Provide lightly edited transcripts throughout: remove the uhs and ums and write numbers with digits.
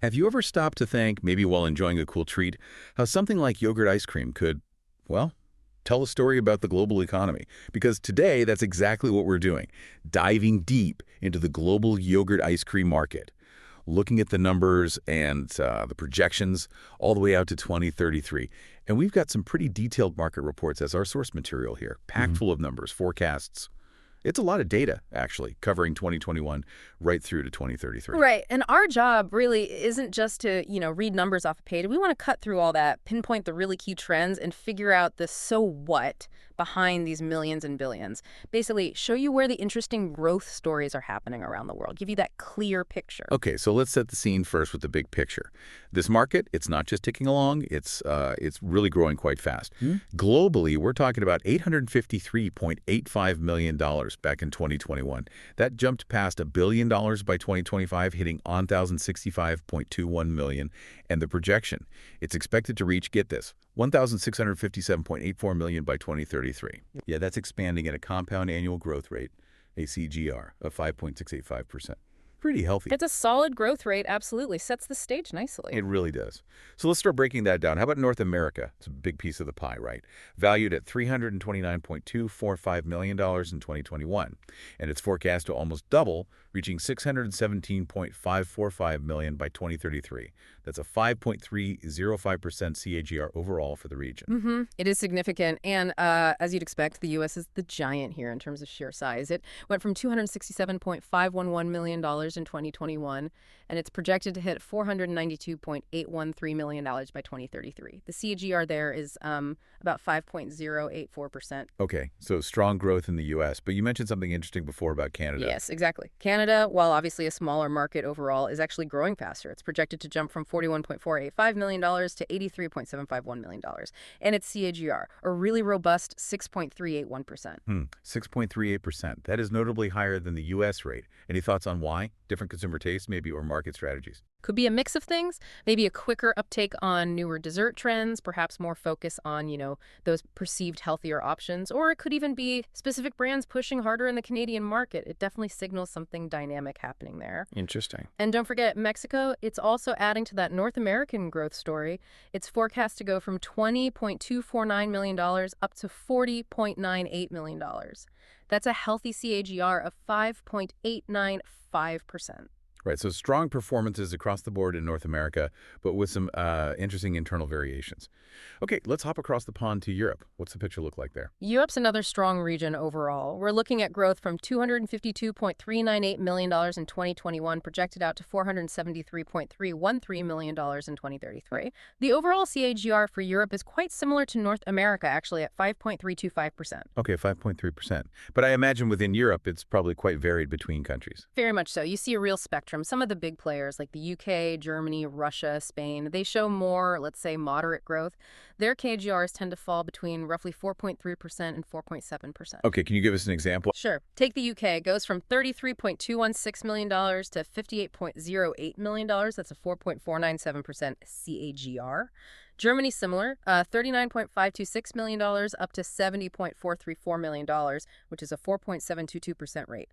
Have you ever stopped to think, maybe while enjoying a cool treat, how something like yogurt ice cream could, well, tell a story about the global economy? Because today, that's exactly what we're doing, diving deep into the global yogurt ice cream market, looking at the numbers and the projections all the way out to 2033. And we've got some pretty detailed market reports as our source material here, packed full of numbers, forecasts. It's a lot of data, actually, covering 2021 right through to 2033. Right. And our job really isn't just to, read numbers off a page. We want to cut through all that, pinpoint the really key trends, and figure out the so what behind these millions and billions. Basically, show you where the interesting growth stories are happening around the world, give you that clear picture. Okay, so let's set the scene first with the big picture. This market, it's not just ticking along, it's really growing quite fast. Globally, we're talking about $853.85 million back in 2021. That jumped past $1 billion by 2025, hitting 1,065.21 million. And the projection, it's expected to reach, get this, 1,657.84 million by 2033. Yeah, that's expanding at a compound annual growth rate, a CGR, of 5.685%. Pretty healthy. It's a solid growth rate, absolutely. Sets the stage nicely. It really does. So let's start breaking that down. How about North America? It's a big piece of the pie, right? Valued at $329.245 million in 2021. And it's forecast to almost double, reaching $617.545 million by 2033. That's a 5.305% CAGR overall for the region. It is significant. And as you'd expect, the U.S. is the giant here in terms of sheer size. It went from $267.511 million in 2021, and it's projected to hit $492.813 million by 2033. The CAGR there is about 5.084%. Okay, so strong growth in the U.S., but you mentioned something interesting before about Canada. Yes, exactly. Canada, while obviously a smaller market overall, is actually growing faster. It's projected to jump from $41.485 million to $83.751 million. And its CAGR, a really robust 6.381%. 6.38%. That is notably higher than the U.S. rate. Any thoughts on why? Different consumer tastes, maybe, or market strategies? Could be a mix of things, maybe a quicker uptake on newer dessert trends, perhaps more focus on, those perceived healthier options, or it could even be specific brands pushing harder in the Canadian market. It definitely signals something dynamic happening there. Interesting. And don't forget, Mexico, it's also adding to that North American growth story. It's forecast to go from $20.249 million up to $40.98 million. That's a healthy CAGR of 5.895%. Right, so strong performances across the board in North America, but with some interesting internal variations. Okay, let's hop across the pond to Europe. What's the picture look like there? Europe's another strong region overall. We're looking at growth from $252.398 million in 2021, projected out to $473.313 million in 2033. The overall CAGR for Europe is quite similar to North America, actually, at 5.325%. Okay, 5.3%. But I imagine within Europe, it's probably quite varied between countries. Very much so. You see a real spectrum. Some of the big players like the UK, Germany, Russia, Spain, they show more, let's say, moderate growth. Their KGRs tend to fall between roughly 4.3% and 4.7%. Okay, can you give us an example? Sure. Take the UK. It goes from $33.216 million to $58.08 million. That's a 4.497% CAGR. Germany, similar, $39.526 million up to $70.434 million, which is a 4.722% rate.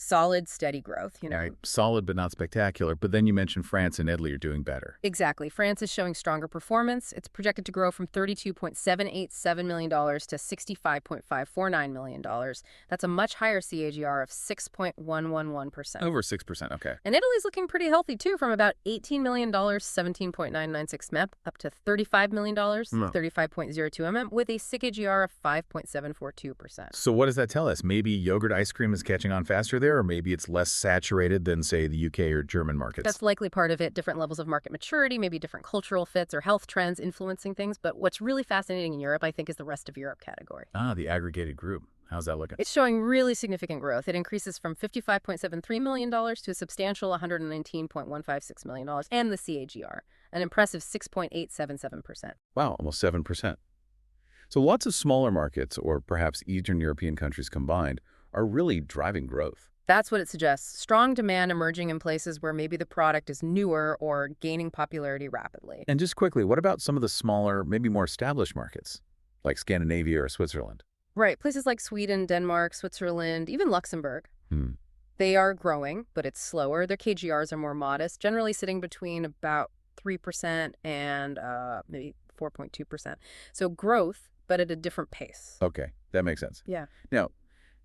Solid, steady growth, Right, solid but not spectacular. But then you mentioned France and Italy are doing better. Exactly. France is showing stronger performance. It's projected to grow from $32.787 million to $65.549 million. That's a much higher CAGR of 6.111%. Over 6%, okay. And Italy's looking pretty healthy, too, from about $18 million, 17.996 MEP, up to $35 million, 35.02 MM, with a CAGR of 5.742%. So what does that tell us? Maybe yogurt ice cream is catching on faster there, or maybe it's less saturated than, say, the UK or German markets? That's likely part of it. Different levels of market maturity, maybe different cultural fits or health trends influencing things. But what's really fascinating in Europe, I think, is the rest of Europe category. Ah, the aggregated group. How's that looking? It's showing really significant growth. It increases from $55.73 million to a substantial $119.156 million, and the CAGR, an impressive 6.877%. Wow, almost 7%. So lots of smaller markets, or perhaps Eastern European countries combined, are really driving growth. That's what it suggests. Strong demand emerging in places where maybe the product is newer or gaining popularity rapidly. And just quickly, what about some of the smaller, maybe more established markets, like Scandinavia or Switzerland? Right. Places like Sweden, Denmark, Switzerland, even Luxembourg. They are growing, but it's slower. Their KGRs are more modest, generally sitting between about 3% and maybe 4.2%. So growth, but at a different pace. Okay, that makes sense. Yeah. Now,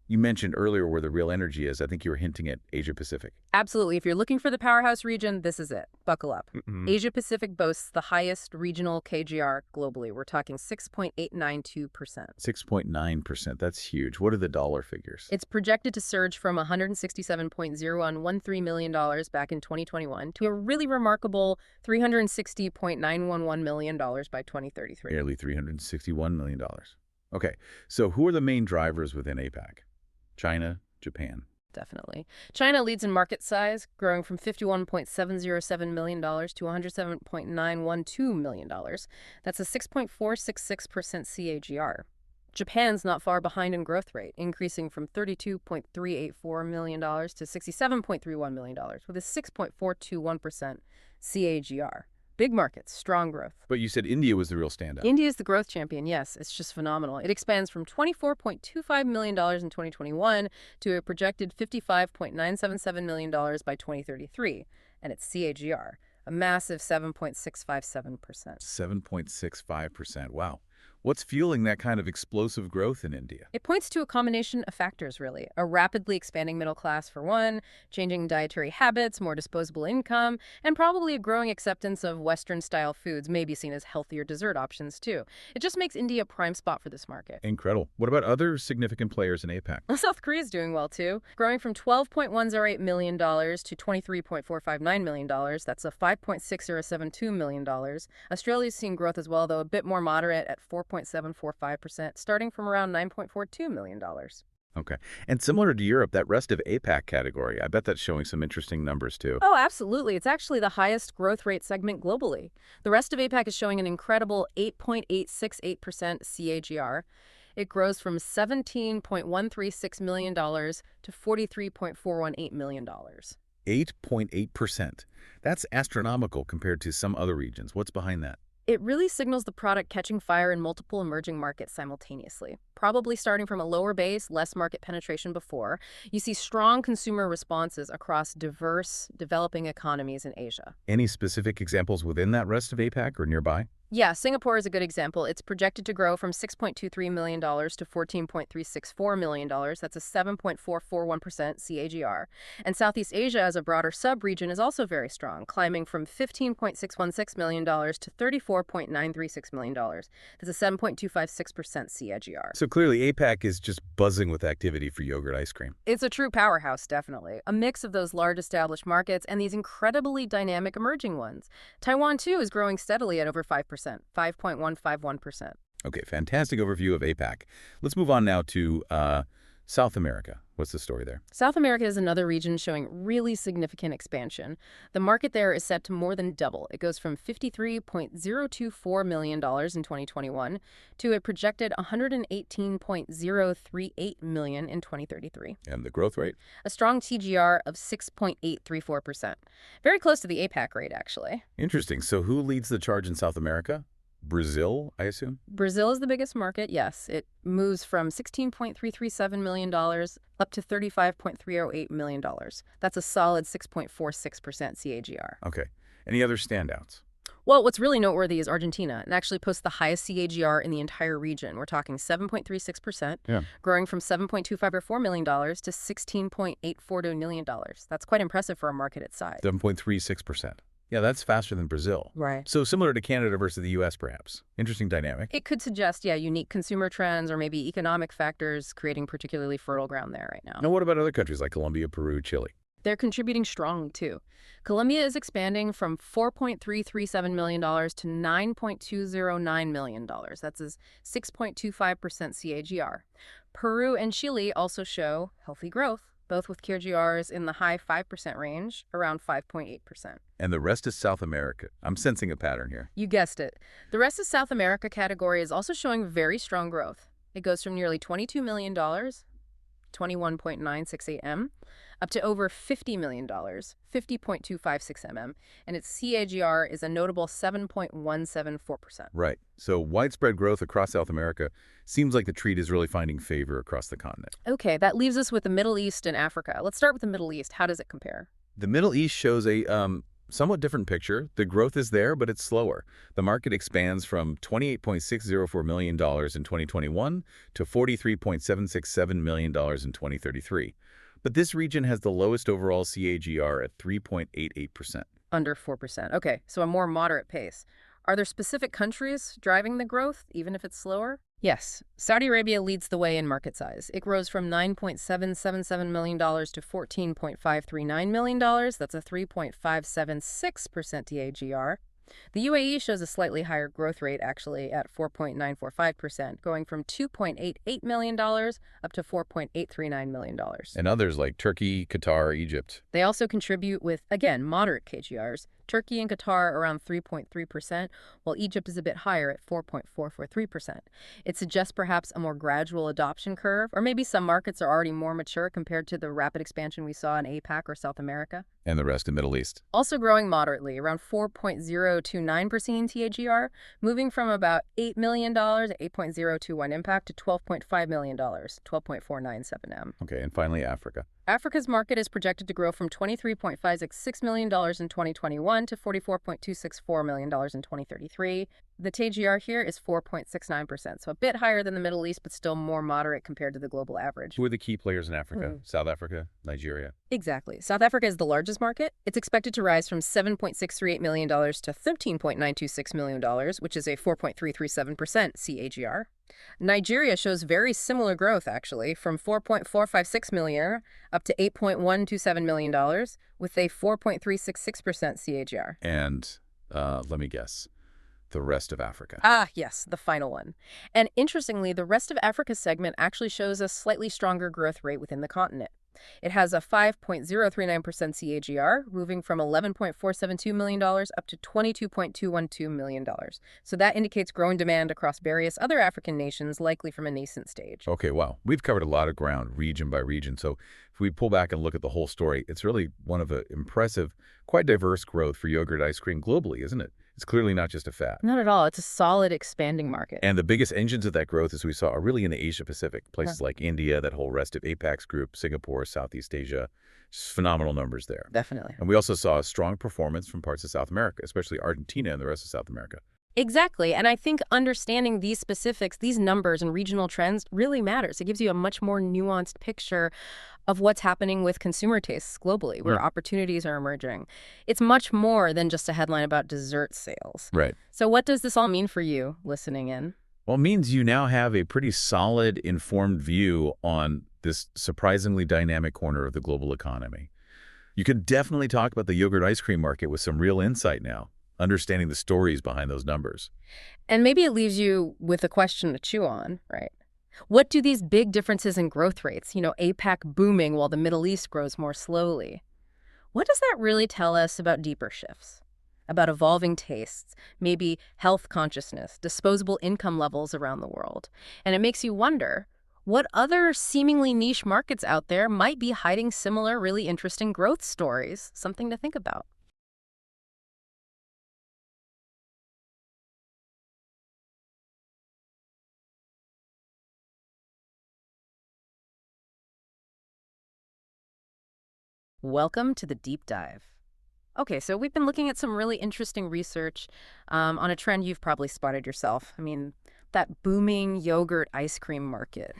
you mentioned earlier where the real energy is. I think you were hinting at Asia-Pacific. Absolutely. If you're looking for the powerhouse region, this is it. Buckle up. Mm-hmm. Asia-Pacific boasts the highest regional KGR globally. We're talking 6.892%. 6.9%. That's huge. What are the dollar figures? It's projected to surge from $167.0113 million back in 2021 to a really remarkable $360.911 million by 2033. Nearly $361 million. Okay, so who are the main drivers within APAC? China, Japan. Definitely. China leads in market size, growing from $51.707 million to $107.912 million. That's a 6.466% CAGR. Japan's not far behind in growth rate, increasing from $32.384 million to $67.31 million, with a 6.421% CAGR. Big markets, strong growth. But you said India was the real standout. India is the growth champion, yes. It's just phenomenal. It expands from $24.25 million in 2021 to a projected $55.977 million by 2033, and its CAGR, a massive 7.657%. 7.65%. Wow. What's fueling that kind of explosive growth in India? It points to a combination of factors, really. A rapidly expanding middle class, for one, changing dietary habits, more disposable income, and probably a growing acceptance of Western-style foods, maybe seen as healthier dessert options, too. It just makes India a prime spot for this market. Incredible. What about other significant players in APAC? South Korea is doing well, too, growing from $12.108 million to $23.459 million. That's a $5.6072 million. Australia's seeing growth as well, though a bit more moderate at 4.745%, starting from around $9.42 million. Okay. And similar to Europe, that rest of APAC category, I bet that's showing some interesting numbers too. Oh, absolutely. It's actually the highest growth rate segment globally. The rest of APAC is showing an incredible 8.868% CAGR. It grows from $17.136 million to $43.418 million. 8.8%. That's astronomical compared to some other regions. What's behind that? It really signals the product catching fire in multiple emerging markets simultaneously. Probably starting from a lower base, less market penetration before, you see strong consumer responses across diverse, developing economies in Asia. Any specific examples within that rest of APAC or nearby? Yeah, Singapore is a good example. It's projected to grow from $6.23 million to $14.364 million. That's a 7.441% CAGR. And Southeast Asia as a broader sub-region is also very strong, climbing from $15.616 million to $34.936 million. That's a 7.256% CAGR. So clearly APAC is just buzzing with activity for yogurt ice cream. It's a true powerhouse, definitely. A mix of those large established markets and these incredibly dynamic emerging ones. Taiwan, too, is growing steadily at over 5%. 5.151%. Okay, fantastic overview of APAC. Let's move on now to South America. What's the story there? South America is another region showing really significant expansion. The market there is set to more than double. It goes from $53.024 million in 2021 to a projected $118.038 million in 2033. And the growth rate? A strong TGR of 6.834%. Very close to the APAC rate, actually. Interesting. So who leads the charge in South America? Brazil, I assume? Brazil is the biggest market, yes. It moves from $16.337 million up to $35.308 million. That's a solid 6.46% CAGR. Okay. Any other standouts? Well, what's really noteworthy is Argentina. It actually posts the highest CAGR in the entire region. We're talking 7.36%, growing from $7.254 million to $16.842 million. That's quite impressive for a market its size. 7.36%. Yeah, that's faster than Brazil. Right. So similar to Canada versus the U.S., perhaps. Interesting dynamic. It could suggest, unique consumer trends or maybe economic factors creating particularly fertile ground there right now. Now, what about other countries like Colombia, Peru, Chile? They're contributing strong, too. Colombia is expanding from $4.337 million to $9.209 million. That's a 6.25% CAGR. Peru and Chile also show healthy growth, both with KGRs in the high 5% range, around 5.8%. And the rest is South America. I'm sensing a pattern here. You guessed it. The rest of South America category is also showing very strong growth. It goes from nearly $22 million to 21.968 m, up to over $50 million, 50.256 mm, and its CAGR is a notable 7.174%. Right. So widespread growth across South America seems like the treat is really finding favor across the continent. Okay, that leaves us with the Middle East and Africa. Let's start with the Middle East. How does it compare? The Middle East shows a somewhat different picture. The growth is there, but it's slower. The market expands from $28.604 million in 2021 to $43.767 million in 2033. But this region has the lowest overall CAGR at 3.88%. Under 4%. Okay, so a more moderate pace. Are there specific countries driving the growth, even if it's slower? Yes. Saudi Arabia leads the way in market size. It grows from $9.777 million to $14.539 million. That's a 3.576% CAGR. The UAE shows a slightly higher growth rate, actually, at 4.945%, going from $2.88 million up to $4.839 million. And others like Turkey, Qatar, Egypt. They also contribute with, again, moderate KGRs. Turkey and Qatar around 3.3%, while Egypt is a bit higher at 4.443%. It suggests perhaps a more gradual adoption curve, or maybe some markets are already more mature compared to the rapid expansion we saw in APAC or South America. And the rest in the Middle East. Also growing moderately, around 4.029% TAGR, moving from about $8 million at 8.021 impact to $12.5 million, 12.497 M. Okay, and finally Africa. Africa's market is projected to grow from $23.566 million in 2021 to $44.264 million in 2033. The TAGR here is 4.69%, so a bit higher than the Middle East, but still more moderate compared to the global average. Who are the key players in Africa? South Africa, Nigeria. Exactly. South Africa is the largest market. It's expected to rise from $7.638 million to $13.926 million, which is a 4.337% CAGR. Nigeria shows very similar growth, actually, from $4.456 million up to $8.127 million, with a 4.366% CAGR. And let me guess, the rest of Africa. Ah, yes, the final one. And interestingly, the rest of Africa segment actually shows a slightly stronger growth rate within the continent. It has a 5.039% CAGR, moving from $11.472 million up to $22.212 million. So that indicates growing demand across various other African nations, likely from a nascent stage. Okay, wow. We've covered a lot of ground, region by region. So if we pull back and look at the whole story, it's really one of an impressive, quite diverse growth for yogurt ice cream globally, isn't it? It's clearly not just a fad. Not at all. It's a solid, expanding market. And the biggest engines of that growth, as we saw, are really in the Asia-Pacific. Places like India, that whole rest of APAC's group, Singapore, Southeast Asia. Just phenomenal numbers there. Definitely. And we also saw a strong performance from parts of South America, especially Argentina and the rest of South America. Exactly. And I think understanding these specifics, these numbers and regional trends really matters. It gives you a much more nuanced picture of what's happening with consumer tastes globally, where opportunities are emerging. It's much more than just a headline about dessert sales. Right. So what does this all mean for you listening in? Well, it means you now have a pretty solid, informed view on this surprisingly dynamic corner of the global economy. You could definitely talk about the yogurt ice cream market with some real insight now, understanding the stories behind those numbers. And maybe it leaves you with a question to chew on, right? What do these big differences in growth rates, APAC booming while the Middle East grows more slowly, what does that really tell us about deeper shifts, about evolving tastes, maybe health consciousness, disposable income levels around the world? And it makes you wonder, what other seemingly niche markets out there might be hiding similar, really interesting growth stories? Something to think about. Welcome to the deep dive. Okay, so we've been looking at some really interesting research on a trend you've probably spotted yourself. I mean, that booming yogurt ice cream market.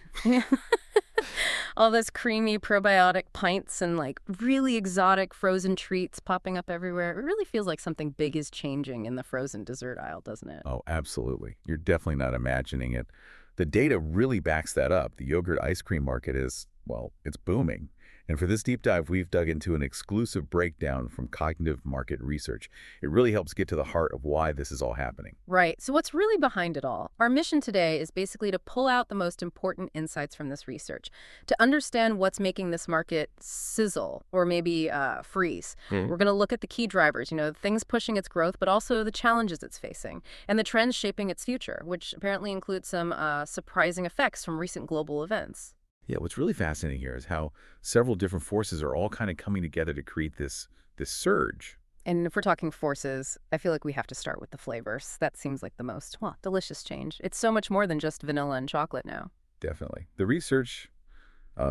All those creamy probiotic pints and really exotic frozen treats popping up everywhere. It really feels like something big is changing in the frozen dessert aisle, doesn't it? Oh, absolutely. You're definitely not imagining it. The data really backs that up. The yogurt ice cream market is, well, it's booming. And for this deep dive, we've dug into an exclusive breakdown from Cognitive Market Research. It really helps get to the heart of why this is all happening. Right. So what's really behind it all? Our mission today is basically to pull out the most important insights from this research, to understand what's making this market sizzle or maybe freeze. We're going to look at the key drivers, things pushing its growth, but also the challenges it's facing and the trends shaping its future, which apparently include some surprising effects from recent global events. Yeah, what's really fascinating here is how several different forces are all kind of coming together to create this surge. And if we're talking forces, I feel like we have to start with the flavors. That seems like the most, well, delicious change. It's so much more than just vanilla and chocolate now. Definitely. The research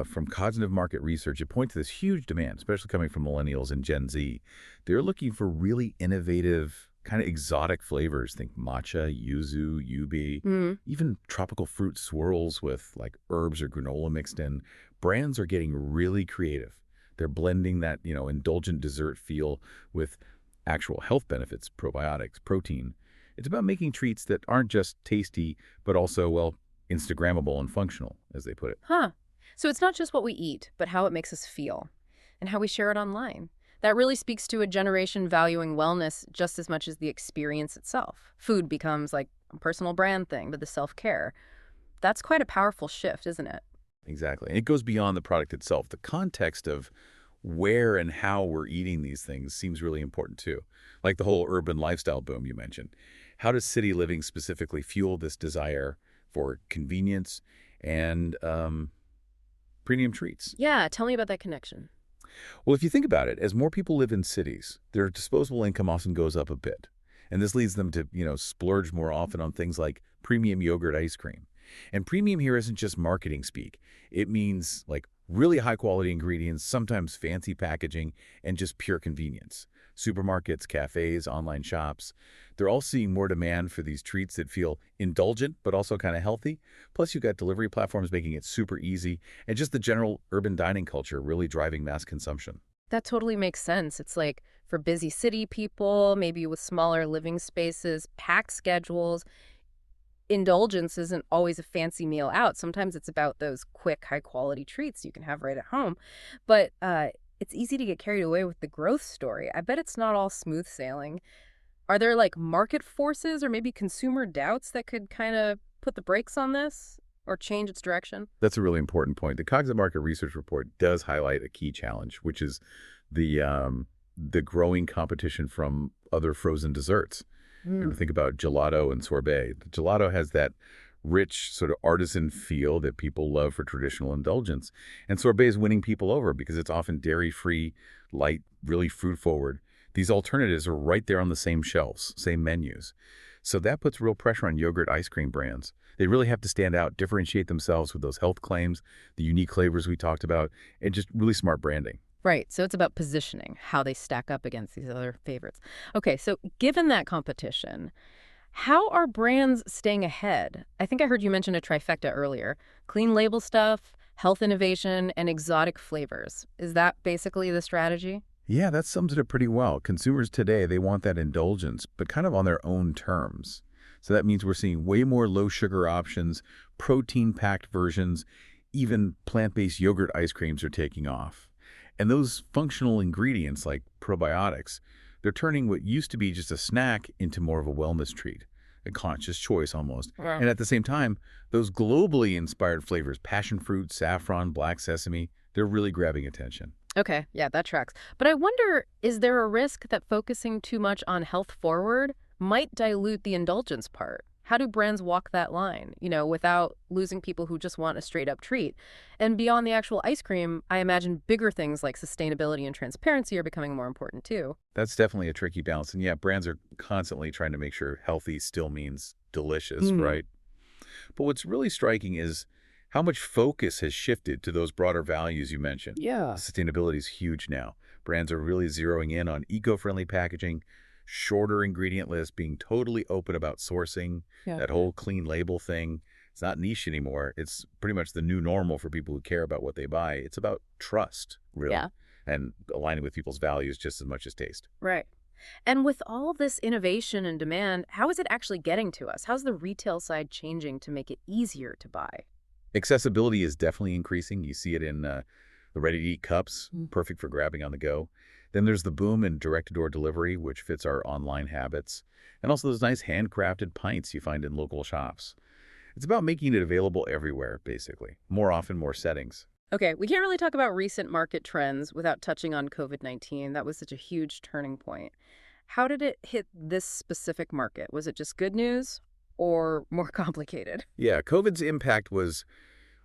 from cognitive market research, it points to this huge demand, especially coming from millennials and Gen Z. They're looking for really innovative, kind of exotic flavors. Think matcha, yuzu, yubi, Mm. even tropical fruit swirls with like herbs or granola mixed in. Brands are getting really creative. They're blending that, indulgent dessert feel with actual health benefits, probiotics, protein. It's about making treats that aren't just tasty, but also, well, Instagrammable and functional, as they put it. Huh. So it's not just what we eat, but how it makes us feel and how we share it online. That really speaks to a generation valuing wellness just as much as the experience itself. Food becomes like a personal brand thing, but the self-care. That's quite a powerful shift, isn't it? Exactly. And it goes beyond the product itself. The context of where and how we're eating these things seems really important too. Like the whole urban lifestyle boom you mentioned. How does city living specifically fuel this desire for convenience and premium treats? Yeah, tell me about that connection. Well, if you think about it, as more people live in cities, their disposable income often goes up a bit. And this leads them to, splurge more often on things like premium yogurt ice cream. And premium here isn't just marketing speak. It means like really high quality ingredients, sometimes fancy packaging, and just pure convenience. Supermarkets, cafes, online shops, they're all seeing more demand for these treats that feel indulgent but also kind of healthy. Plus, you've got delivery platforms making it super easy, and just the general urban dining culture really driving mass consumption. That totally makes sense. It's like for busy city people, maybe with smaller living spaces, packed schedules, indulgence isn't always a fancy meal out. Sometimes it's about those quick, high quality treats you can have right at home. But it's easy to get carried away with the growth story. I bet it's not all smooth sailing. Are there like market forces or maybe consumer doubts that could kind of put the brakes on this or change its direction? That's a really important point. The Cognitive Market Research Report does highlight a key challenge, which is the growing competition from other frozen desserts. Mm. Think about gelato and sorbet. The gelato has that rich sort of artisan feel that people love for traditional indulgence. And sorbet is winning people over because it's often dairy-free, light, really fruit-forward. These alternatives are right there on the same shelves, same menus. So that puts real pressure on yogurt ice cream brands. They really have to stand out, differentiate themselves with those health claims, the unique flavors we talked about, and just really smart branding. Right. So it's about positioning, how they stack up against these other favorites. Okay. So given that competition, how are brands staying ahead? I think I heard you mention a trifecta earlier: clean label stuff, health innovation, and exotic flavors. Is that basically the strategy? Yeah, that sums it up pretty well. Consumers today, they want that indulgence, but kind of on their own terms. So that means we're seeing way more low-sugar options, protein-packed versions, even plant-based yogurt ice creams are taking off. And those functional ingredients like probiotics, they're turning what used to be just a snack into more of a wellness treat, a conscious choice almost. Wow. And at the same time, those globally inspired flavors, passion fruit, saffron, black sesame, they're really grabbing attention. Okay, yeah, that tracks. But I wonder, is there a risk that focusing too much on health forward might dilute the indulgence part? How do brands walk that line, without losing people who just want a straight up treat? And beyond the actual ice cream, I imagine bigger things like sustainability and transparency are becoming more important too. That's definitely a tricky balance. And yeah, brands are constantly trying to make sure healthy still means delicious, right? But what's really striking is how much focus has shifted to those broader values you mentioned. Yeah. Sustainability is huge now. Brands are really zeroing in on eco-friendly packaging, shorter ingredient lists, being totally open about sourcing, Yeah. that whole clean label thing. It's not niche anymore. It's pretty much the new normal for people who care about what they buy. It's about trust, really, Yeah. and aligning with people's values just as much as taste. Right. And with all this innovation and demand, how is it actually getting to us? How's the retail side changing to make it easier to buy? Accessibility is definitely increasing. You see it in the ready-to-eat cups, Mm. perfect for grabbing on the go. Then there's the boom in direct-to-door delivery, which fits our online habits. And also those nice handcrafted pints you find in local shops. It's about making it available everywhere, basically. More often, more settings. Okay, we can't really talk about recent market trends without touching on COVID-19. That was such a huge turning point. How did it hit this specific market? Was it just good news or more complicated? Yeah, COVID's impact was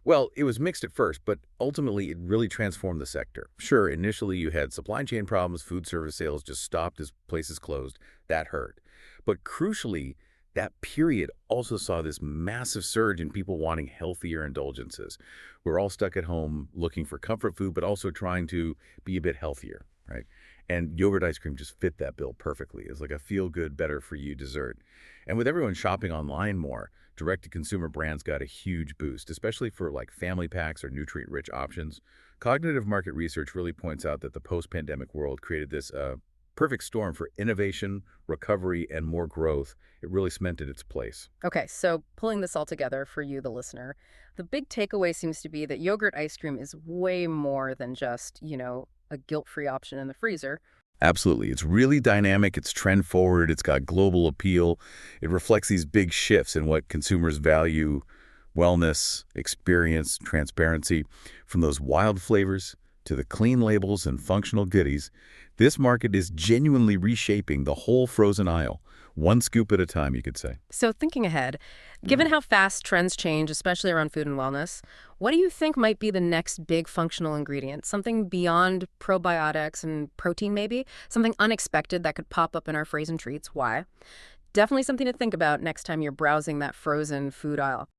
Well, it was mixed at first, but ultimately it really transformed the sector. Sure, initially you had supply chain problems, food service sales just stopped as places closed. That hurt. But crucially, that period also saw this massive surge in people wanting healthier indulgences. We're all stuck at home looking for comfort food, but also trying to be a bit healthier, right? And yogurt ice cream just fit that bill perfectly. It's like a feel-good, better-for-you dessert. And with everyone shopping online more, direct-to-consumer brands got a huge boost, especially for like family packs or nutrient-rich options. Cognitive market research really points out that the post-pandemic world created this perfect storm for innovation, recovery, and more growth. It really cemented its place. Okay, so pulling this all together for you, the listener, the big takeaway seems to be that yogurt ice cream is way more than just, a guilt-free option in the freezer. Absolutely. It's really dynamic. It's trend forward. It's got global appeal. It reflects these big shifts in what consumers value: wellness, experience, transparency. From those wild flavors to the clean labels and functional goodies, this market is genuinely reshaping the whole frozen aisle, one scoop at a time, you could say. So thinking ahead, given how fast trends change, especially around food and wellness, what do you think might be the next big functional ingredient? Something beyond probiotics and protein maybe? Something unexpected that could pop up in our frozen treats? Why? Definitely something to think about next time you're browsing that frozen food aisle.